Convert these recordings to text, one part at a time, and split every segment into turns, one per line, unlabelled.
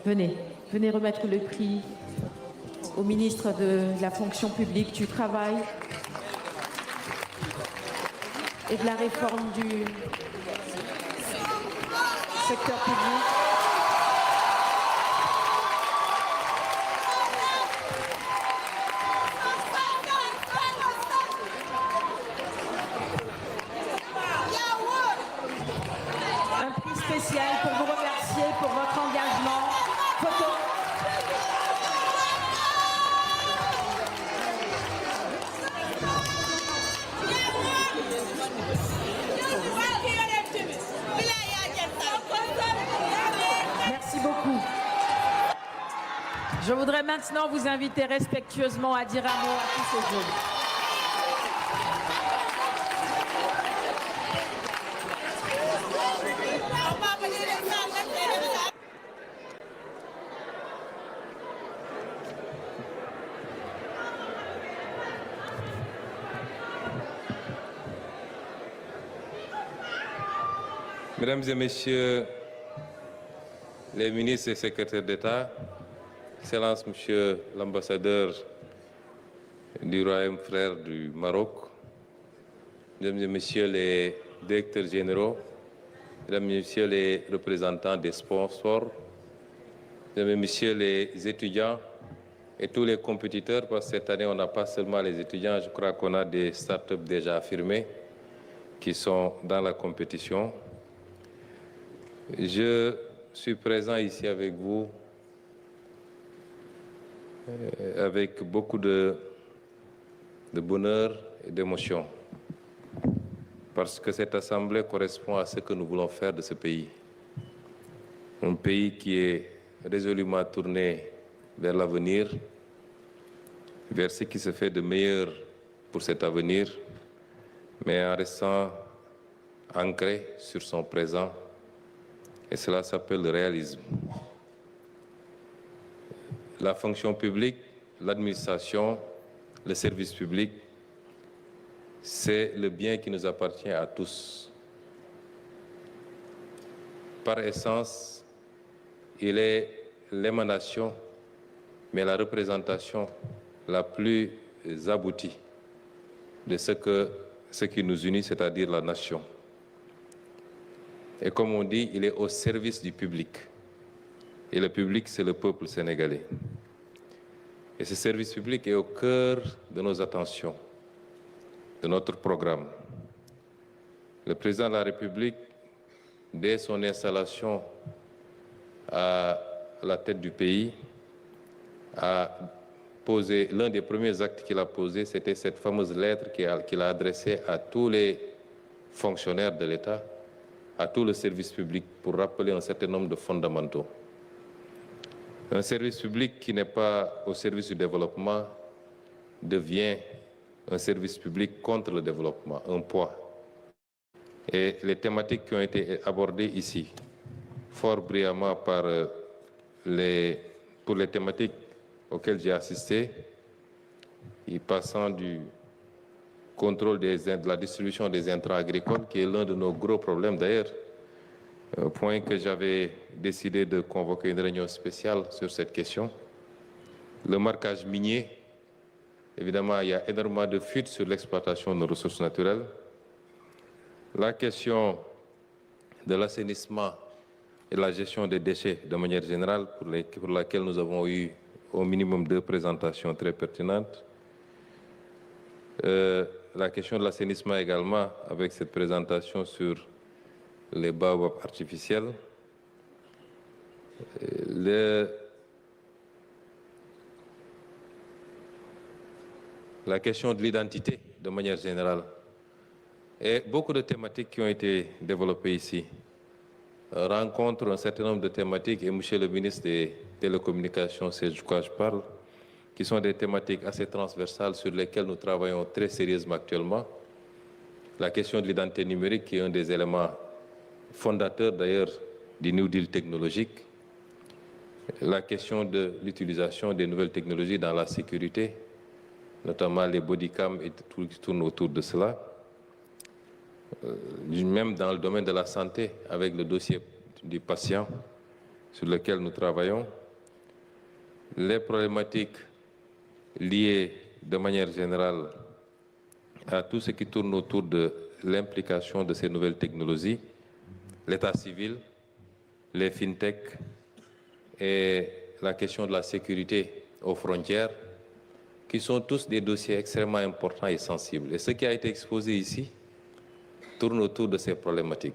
Venez, venez remettre le prix au ministre de la fonction publique, du travail et de la réforme du secteur public. Un prix spécial pour vous remercier pour votre engagement. Photo. Merci beaucoup. Je voudrais maintenant vous inviter respectueusement à dire un mot à tous ces jeunes.
Mesdames et Messieurs les ministres et secrétaires d'État, Excellence Monsieur l'ambassadeur du Royaume frère du Maroc, Mesdames et Messieurs les directeurs généraux, Mesdames et Messieurs les représentants des sponsors, Mesdames et Messieurs les étudiants et tous les compétiteurs, parce que cette année on n'a pas seulement les étudiants, je crois qu'on a des startups déjà affirmées qui sont dans la compétition. Je suis présent ici avec vous avec beaucoup de bonheur et d'émotion, parce que cette assemblée correspond à ce que nous voulons faire de ce pays. Un pays qui est résolument tourné vers l'avenir, vers ce qui se fait de meilleur pour cet avenir, mais en restant ancré sur son présent. Et cela s'appelle le réalisme. La fonction publique, l'administration, le service public, c'est le bien qui nous appartient à tous. Par essence, il est l'émanation, mais la représentation la plus aboutie de ce qui nous unit, c'est-à-dire la nation. Et comme on dit, il est au service du public. Et le public, c'est le peuple sénégalais. Et ce service public est au cœur de nos attentions, de notre programme. Le président de la République, dès son installation à la tête du pays, a posé, l'un des premiers actes qu'il a posé, c'était cette fameuse lettre qu'il a adressée à tous les fonctionnaires de l'État, à tout le service public, pour rappeler un certain nombre de fondamentaux. Un service public qui n'est pas au service du développement devient un service public contre le développement, un poids. Et les thématiques qui ont été abordées ici, fort brillamment pour les thématiques auxquelles j'ai assisté, y passant du contrôle de la distribution des intrants agricoles, qui est l'un de nos gros problèmes d'ailleurs, point que j'avais décidé de convoquer une réunion spéciale sur cette question. Le marquage minier, évidemment, il y a énormément de fuites sur l'exploitation de nos ressources naturelles. La question de l'assainissement et de la gestion des déchets de manière générale, pour laquelle nous avons eu au minimum 2 présentations très pertinentes. La question de l'assainissement également, avec cette présentation sur les baobabs artificiels. La question de l'identité, de manière générale. Et beaucoup de thématiques qui ont été développées ici rencontrent un certain nombre de thématiques, et monsieur le ministre des Télécommunications, c'est de quoi je parle, qui sont des thématiques assez transversales sur lesquelles nous travaillons très sérieusement actuellement. La question de l'identité numérique, qui est un des éléments fondateurs d'ailleurs du New Deal technologique. La question de l'utilisation des nouvelles technologies dans la sécurité, notamment les bodycams et tout qui tourne autour de cela. Même dans le domaine de la santé, avec le dossier du patient, sur lequel nous travaillons, les problématiques liées de manière générale à tout ce qui tourne autour de l'implication de ces nouvelles technologies, l'état civil, les fintech et la question de la sécurité aux frontières, qui sont tous des dossiers extrêmement importants et sensibles. Et ce qui a été exposé ici tourne autour de ces problématiques.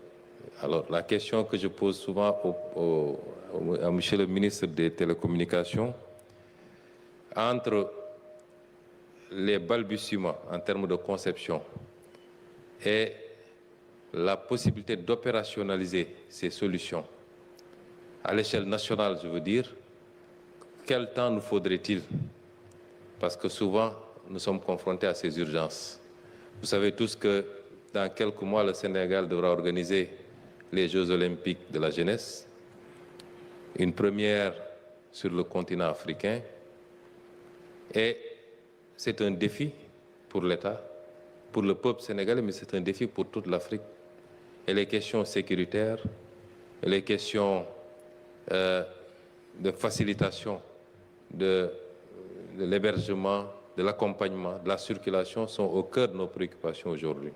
Alors, la question que je pose souvent à M. le ministre des Télécommunications, entre les balbutiements en termes de conception et la possibilité d'opérationnaliser ces solutions à l'échelle nationale, je veux dire, quel temps nous faudrait-il? Parce que souvent, nous sommes confrontés à ces urgences. Vous savez tous que dans quelques mois, le Sénégal devra organiser les Jeux olympiques de la jeunesse, une première sur le continent africain. Et c'est un défi pour l'État, pour le peuple sénégalais, mais c'est un défi pour toute l'Afrique. Et les questions sécuritaires, et les questions de facilitation de l'hébergement, de l'accompagnement, de la circulation sont au cœur de nos préoccupations aujourd'hui.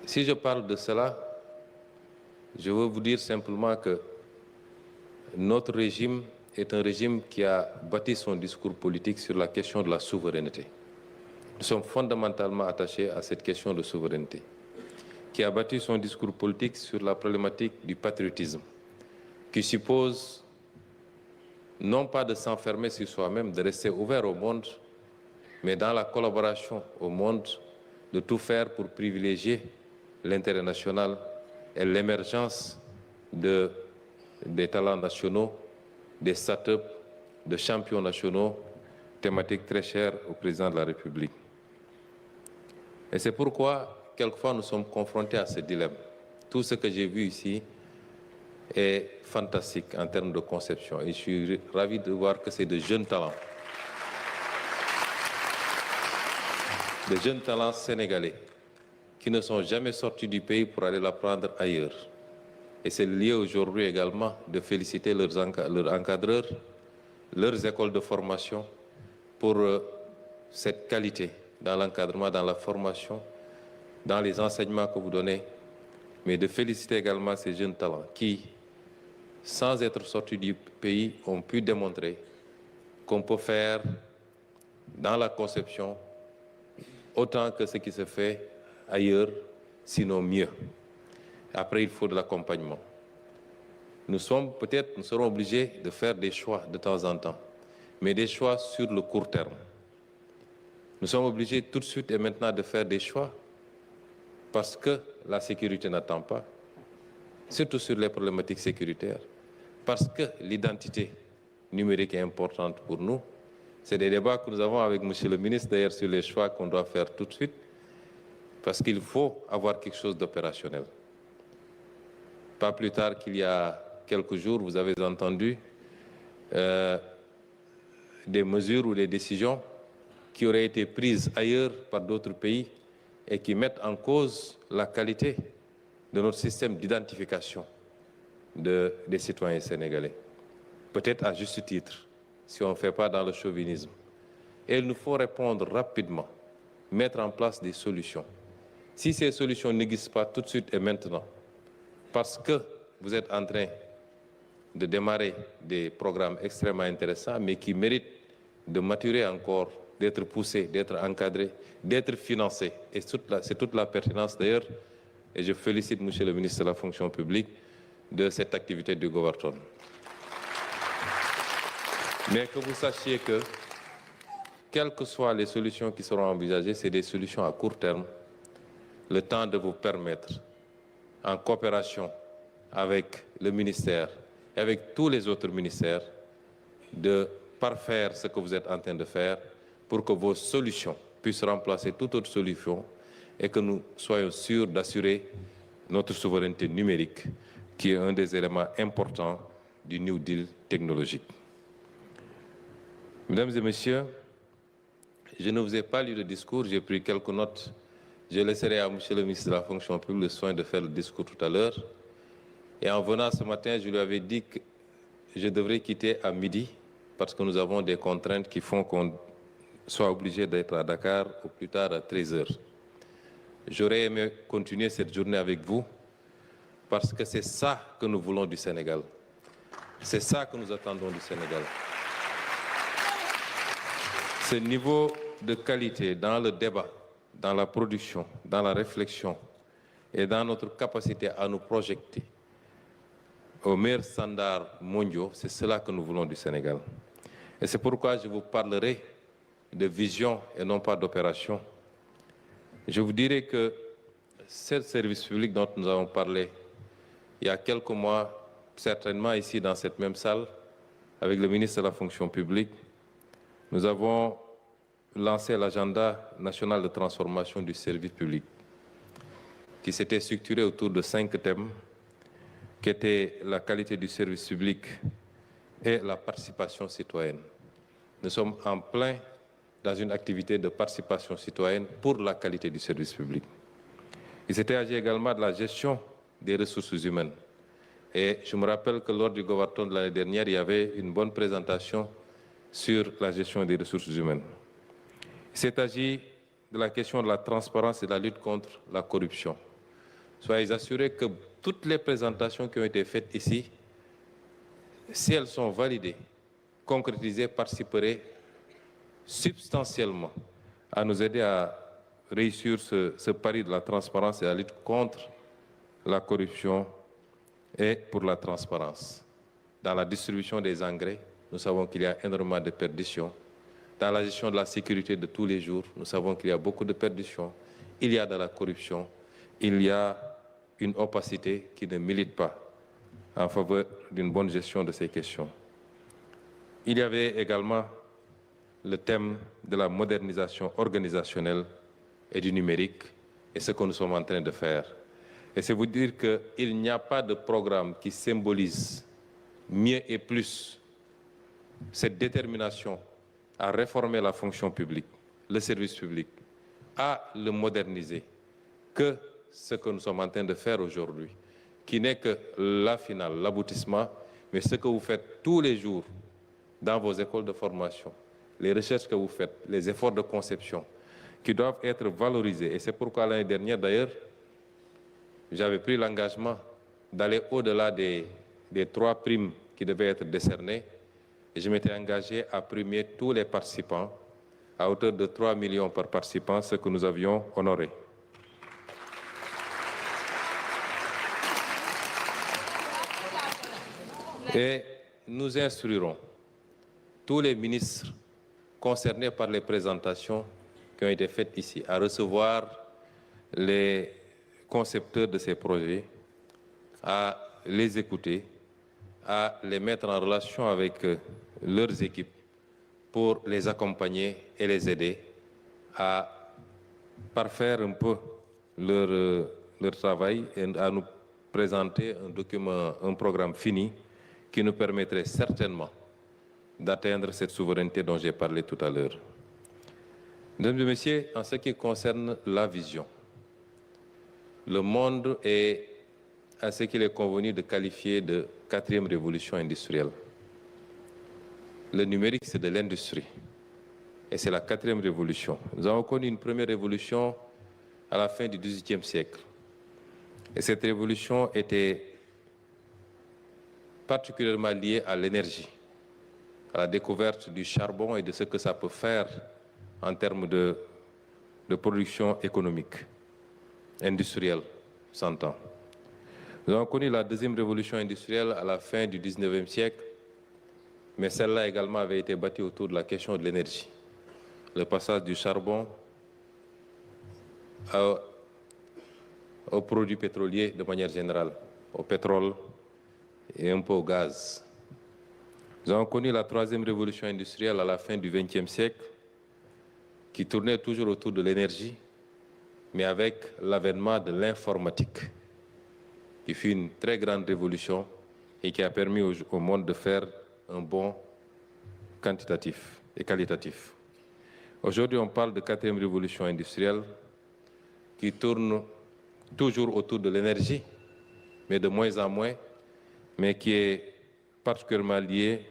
Si je parle de cela, je veux vous dire simplement que notre régime est un régime qui a bâti son discours politique sur la question de la souveraineté. Nous sommes fondamentalement attachés à cette question de souveraineté, qui a bâti son discours politique sur la problématique du patriotisme, qui suppose non pas de s'enfermer sur soi-même, de rester ouvert au monde, mais dans la collaboration au monde, de tout faire pour privilégier l'intérêt national et l'émergence des talents nationaux, des startups, de champions nationaux, thématiques très chères au président de la République. Et c'est pourquoi, quelquefois, nous sommes confrontés à ce dilemme. Tout ce que j'ai vu ici est fantastique en termes de conception. Et je suis ravi de voir que c'est de jeunes talents. De jeunes talents sénégalais qui ne sont jamais sortis du pays pour aller l'apprendre ailleurs. Et c'est lié aujourd'hui également de féliciter leurs encadreurs, leurs écoles de formation pour cette qualité dans l'encadrement, dans la formation, dans les enseignements que vous donnez, mais de féliciter également ces jeunes talents qui, sans être sortis du pays, ont pu démontrer qu'on peut faire dans la conception autant que ce qui se fait ailleurs, sinon mieux. Après, il faut de l'accompagnement. Nous serons obligés de faire des choix de temps en temps, mais des choix sur le court terme. Nous sommes obligés tout de suite et maintenant de faire des choix parce que la sécurité n'attend pas, surtout sur les problématiques sécuritaires, parce que l'identité numérique est importante pour nous. C'est des débats que nous avons avec M. le ministre d'ailleurs sur les choix qu'on doit faire tout de suite, parce qu'il faut avoir quelque chose d'opérationnel. Pas plus tard qu'il y a quelques jours, vous avez entendu des mesures ou des décisions qui auraient été prises ailleurs par d'autres pays et qui mettent en cause la qualité de notre système d'identification des citoyens sénégalais. Peut-être à juste titre, si on ne fait pas dans le chauvinisme. Et il nous faut répondre rapidement, mettre en place des solutions. Si ces solutions n'existent pas tout de suite et maintenant, parce que vous êtes en train de démarrer des programmes extrêmement intéressants, mais qui méritent de maturer encore, d'être poussés, d'être encadrés, d'être financés. Et c'est toute la pertinence d'ailleurs, et je félicite M. le ministre de la fonction publique de cette activité du Goverton. Mais que vous sachiez que, quelles que soient les solutions qui seront envisagées, c'est des solutions à court terme, le temps de vous permettre, en coopération avec le ministère et avec tous les autres ministères, de parfaire ce que vous êtes en train de faire pour que vos solutions puissent remplacer toute autre solution et que nous soyons sûrs d'assurer notre souveraineté numérique, qui est un des éléments importants du New Deal technologique. Mesdames et messieurs, je ne vous ai pas lu le discours, j'ai pris quelques notes. Je laisserai à M. le ministre de la fonction publique le soin de faire le discours tout à l'heure. Et en venant ce matin, je lui avais dit que je devrais quitter à midi parce que nous avons des contraintes qui font qu'on soit obligé d'être à Dakar au plus tard à 13 heures. J'aurais aimé continuer cette journée avec vous parce que c'est ça que nous voulons du Sénégal. C'est ça que nous attendons du Sénégal. Ce niveau de qualité dans le débat, dans la production, dans la réflexion et dans notre capacité à nous projeter aux meilleurs standards mondiaux, c'est cela que nous voulons du Sénégal. Et c'est pourquoi je vous parlerai de vision et non pas d'opération. Je vous dirai que ce service public dont nous avons parlé il y a quelques mois, certainement ici dans cette même salle, avec le ministre de la fonction publique, nous avons lancé l'agenda national de transformation du service public, qui s'était structuré autour de 5 thèmes, qui étaient la qualité du service public et la participation citoyenne. Nous sommes en plein dans une activité de participation citoyenne pour la qualité du service public. Il s'était agi également de la gestion des ressources humaines. Et je me rappelle que lors du Govarton de l'année dernière, il y avait une bonne présentation sur la gestion des ressources humaines. Il s'est agi de la question de la transparence et de la lutte contre la corruption. Soyez assurés que toutes les présentations qui ont été faites ici, si elles sont validées, concrétisées, participeraient substantiellement à nous aider à réussir ce pari de la transparence et la lutte contre la corruption et pour la transparence. Dans la distribution des engrais, nous savons qu'il y a énormément de perditions. Dans la gestion de la sécurité de tous les jours, nous savons qu'il y a beaucoup de perditions. Il y a de la corruption, il y a une opacité qui ne milite pas en faveur d'une bonne gestion de ces questions. Il y avait également le thème de la modernisation organisationnelle et du numérique et ce que nous sommes en train de faire. Et c'est vous dire qu'il n'y a pas de programme qui symbolise mieux et plus cette détermination à réformer la fonction publique, le service public, à le moderniser, que ce que nous sommes en train de faire aujourd'hui, qui n'est que la finale, l'aboutissement, mais ce que vous faites tous les jours dans vos écoles de formation, les recherches que vous faites, les efforts de conception, qui doivent être valorisés. Et c'est pourquoi l'année dernière, d'ailleurs, j'avais pris l'engagement d'aller au-delà des 3 primes qui devaient être décernées. Et je m'étais engagé à primer tous les participants à hauteur de 3 millions par participant, ce que nous avions honoré. Et nous instruirons tous les ministres concernés par les présentations qui ont été faites ici à recevoir les concepteurs de ces projets, à les écouter, à les mettre en relation avec leurs équipes pour les accompagner et les aider à parfaire un peu leur travail et à nous présenter un document, un programme fini qui nous permettrait certainement d'atteindre cette souveraineté dont j'ai parlé tout à l'heure. Mesdames et messieurs, en ce qui concerne la vision, le monde est à ce qu'il est convenu de qualifier de 4e révolution industrielle. Le numérique, c'est de l'industrie. Et c'est la 4e révolution. Nous avons connu une première révolution à la fin du XVIIIe siècle. Et cette révolution était particulièrement liée à l'énergie, à la découverte du charbon et de ce que ça peut faire en termes de production économique, industrielle, s'entend. Nous avons connu la 2e révolution industrielle à la fin du XIXe siècle, mais celle-là également avait été bâtie autour de la question de l'énergie. Le passage du charbon aux produits pétroliers de manière générale, au pétrole et un peu au gaz. Nous avons connu la 3e révolution industrielle à la fin du XXe siècle, qui tournait toujours autour de l'énergie, mais avec l'avènement de l'informatique, qui fut une très grande révolution et qui a permis au monde de faire un bond quantitatif et qualitatif. Aujourd'hui, on parle de 4e révolution industrielle qui tourne toujours autour de l'énergie, mais de moins en moins mais qui est particulièrement lié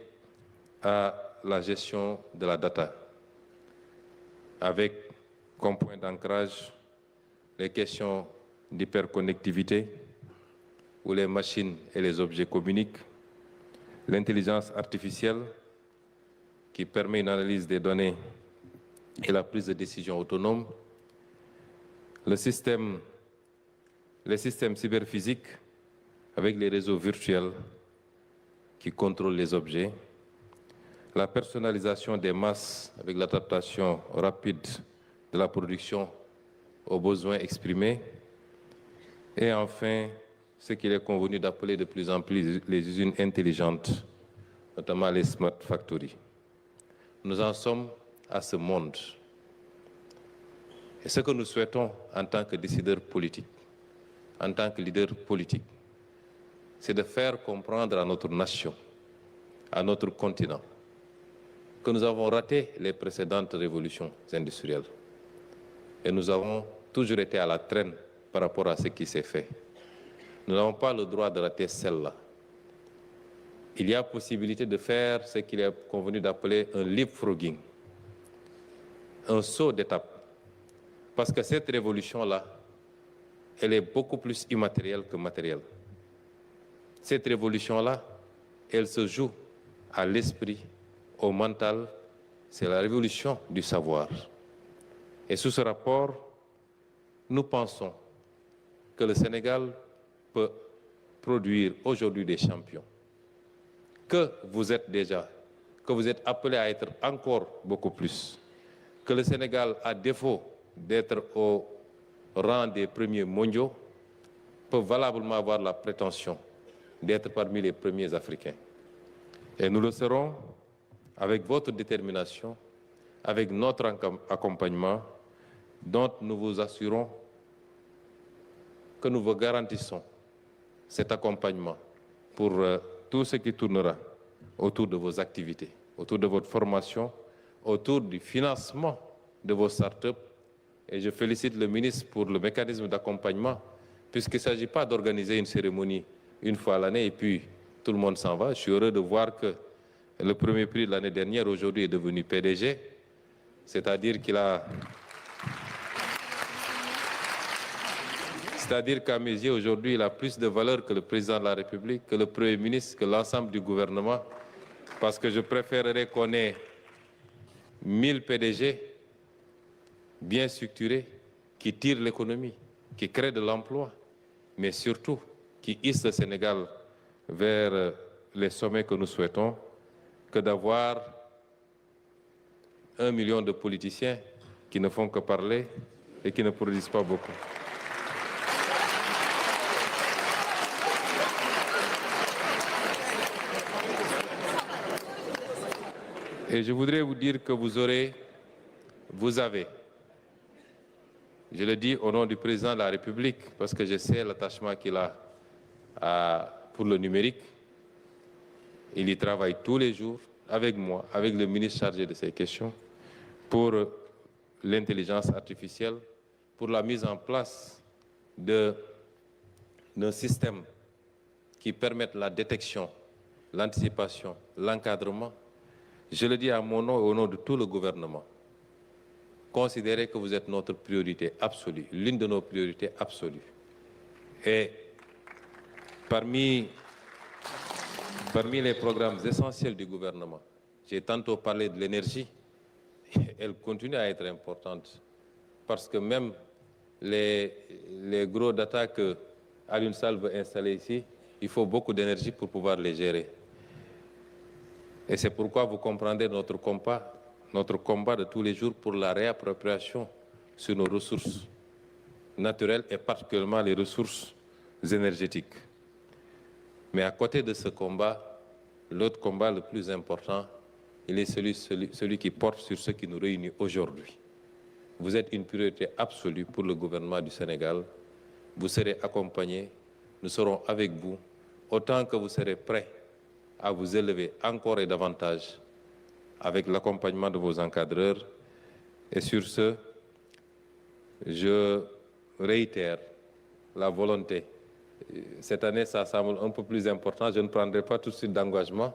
à la gestion de la data, avec comme point d'ancrage les questions d'hyperconnectivité, où les machines et les objets communiquent, l'intelligence artificielle qui permet une analyse des données et la prise de décision autonome, les systèmes cyberphysiques avec les réseaux virtuels qui contrôlent les objets, la personnalisation des masses avec l'adaptation rapide de la production aux besoins exprimés, et enfin, ce qu'il est convenu d'appeler de plus en plus les usines intelligentes, notamment les smart factories. Nous en sommes à ce monde. Et ce que nous souhaitons en tant que décideurs politiques, en tant que leaders politiques, c'est de faire comprendre à notre nation, à notre continent, que nous avons raté les précédentes révolutions industrielles. Et nous avons toujours été à la traîne par rapport à ce qui s'est fait. Nous n'avons pas le droit de rater celle-là. Il y a possibilité de faire ce qu'il est convenu d'appeler un leapfrogging, un saut d'étape. Parce que cette révolution-là, elle est beaucoup plus immatérielle que matérielle. Cette révolution-là, elle se joue à l'esprit, au mental, c'est la révolution du savoir. Et sous ce rapport, nous pensons que le Sénégal peut produire aujourd'hui des champions, que vous êtes déjà, que vous êtes appelés à être encore beaucoup plus, que le Sénégal, à défaut d'être au rang des premiers mondiaux, peut valablement avoir la prétention d'être parmi les premiers Africains. Et nous le serons avec votre détermination, avec notre accompagnement, dont nous vous assurons que nous vous garantissons cet accompagnement pour tout ce qui tournera autour de vos activités, autour de votre formation, autour du financement de vos startups. Et je félicite le ministre pour le mécanisme d'accompagnement, puisqu'il ne s'agit pas d'organiser une cérémonie une fois à l'année et puis tout le monde s'en va. Je suis heureux de voir que le premier prix de l'année dernière, aujourd'hui, est devenu PDG, c'est-à-dire qu'il a... C'est-à-dire qu'à mes yeux, aujourd'hui, il a plus de valeur que le président de la République, que le Premier ministre, que l'ensemble du gouvernement, parce que je préférerais qu'on ait 1000 PDG bien structurés, qui tirent l'économie, qui créent de l'emploi, mais surtout qui hissent le Sénégal vers les sommets que nous souhaitons, que d'avoir 1 million de politiciens qui ne font que parler et qui ne produisent pas beaucoup. Et je voudrais vous dire que vous avez, je le dis au nom du président de la République, parce que je sais l'attachement qu'il a pour le numérique. Il y travaille tous les jours avec moi, avec le ministre chargé de ces questions, pour l'intelligence artificielle, pour la mise en place d'un système qui permette la détection, l'anticipation, l'encadrement. Je le dis à mon nom et au nom de tout le gouvernement. Considérez que vous êtes notre priorité absolue, l'une de nos priorités absolues. Et parmi les programmes essentiels du gouvernement, j'ai tantôt parlé de l'énergie, elle continue à être importante, parce que même les gros data que Alioune Sall veut installer ici, il faut beaucoup d'énergie pour pouvoir les gérer. Et c'est pourquoi vous comprendrez notre combat de tous les jours pour la réappropriation sur nos ressources naturelles et particulièrement les ressources énergétiques. Mais à côté de ce combat, l'autre combat le plus important, il est celui qui porte sur ce qui nous réunit aujourd'hui. Vous êtes une priorité absolue pour le gouvernement du Sénégal. Vous serez accompagnés, nous serons avec vous, autant que vous serez prêts à vous élever encore et davantage avec l'accompagnement de vos encadreurs. Et sur ce, je réitère la volonté Cette année, ça semble un peu plus important. Je ne prendrai pas tout de suite d'engagement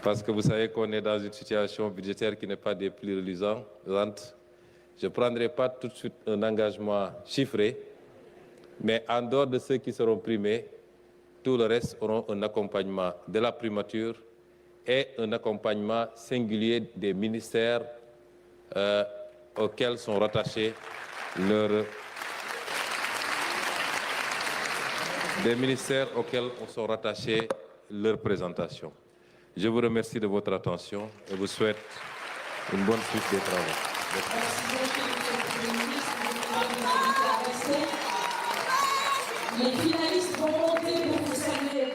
parce que vous savez qu'on est dans une situation budgétaire qui n'est pas des plus reluisantes. Je ne prendrai pas tout de suite un engagement chiffré, mais en dehors de ceux qui seront primés, tout le reste auront un accompagnement de la primature et un accompagnement singulier des ministères auxquels sont rattachés leurs présentations. Je vous remercie de votre attention et vous souhaite une bonne suite des travaux.
Les finalistes vont monter pour vous saluer.